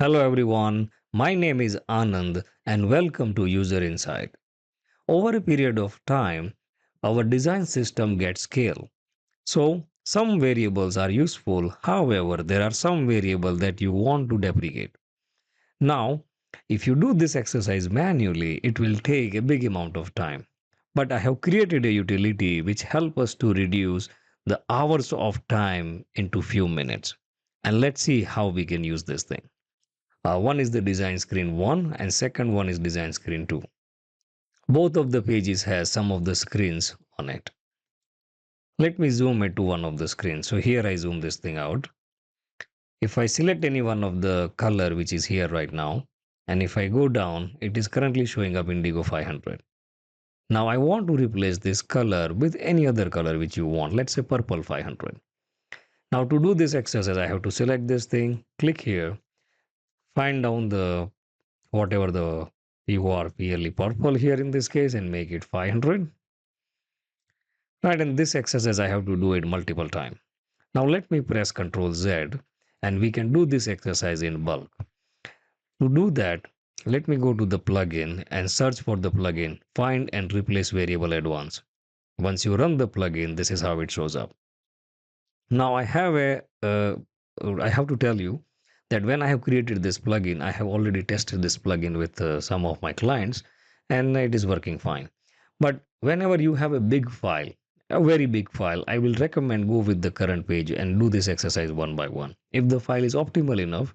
Hello everyone, my name is Anand and welcome to User Insight. Over a period of time, our design system gets scale. So, some variables are useful, however, there are some variables that you want to deprecate. Now, if you do this exercise manually, it will take a big amount of time. But I have created a utility which help us to reduce the hours of time into few minutes. And let's see how we can use this thing. One is the design screen 1 and second one is design screen 2. Both of the pages has some of the screens on it. Let me zoom it to one of the screens. So here I zoom this thing out. If I select any one of the color which is here right now, and if I go down, it is currently showing up indigo 500. Now I want to replace this color with any other color which you want. Let's say purple 500. Now to do this exercise, I have to select this thing, click here, find down the whatever the you are clearly purple here in this case and make it 500. Right, and this exercise I have to do it multiple times. Now let me press Ctrl Z and we can do this exercise in bulk. To do that, let me go to the plugin and search for the plugin find and replace variable advanced. Once you run the plugin, this is how it shows up. Now I have to tell you that when I have created this plugin, I have already tested this plugin with some of my clients and it is working fine. But whenever you have a big file, a very big file, I will recommend go with the current page and do this exercise one by one. If the file is optimal enough,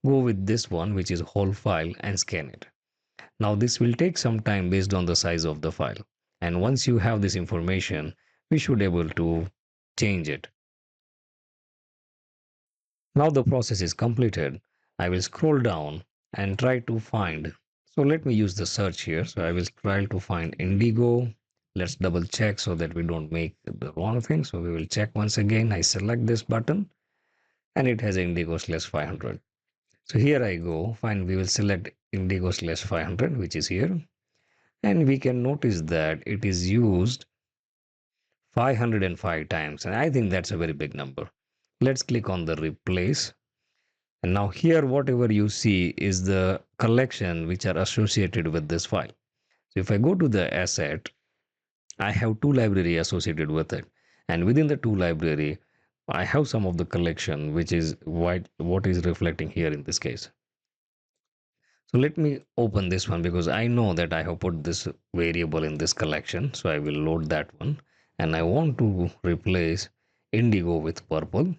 go with this one, which is whole file, and scan it. Now this will take some time based on the size of the file. And once you have this information, we should able to change it. Now the process is completed. I will scroll down and try to find. So let me use the search here. So I will try to find indigo. Let's double check so that we don't make the wrong thing. So we will check once again. I select this button and it has indigo slash 500. So here I go. Fine. We will select indigo slash 500, which is here. And we can notice that it is used 505 times. And I think that's a very big number. Let's click on the replace. And now here, whatever you see is the collection which are associated with this file. So if I go to the asset, I have two library associated with it. And within the two library, I have some of the collection, which is what is reflecting here in this case. So let me open this one because I know that I have put this variable in this collection. So I will load that one. And I want to replace indigo with purple.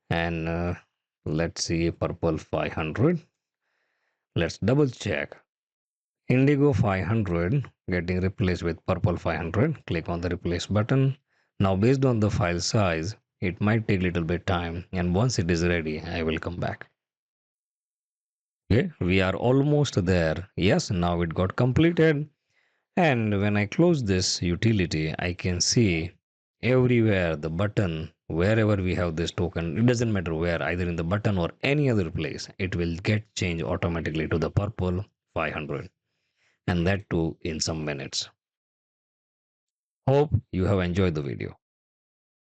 And let's see purple 500. Let's double check. Indigo 500 getting replaced with purple 500. Click on the replace button. Now based on the file size, it might take a little bit time and once it is ready, I will come back. Okay, we are almost there. Yes, now it got completed. And when I close this utility, I can see everywhere the button, wherever we have this token, it doesn't matter where, either in the button or any other place, it will get changed automatically to the purple 500. And that too in some minutes. Hope you have enjoyed the video.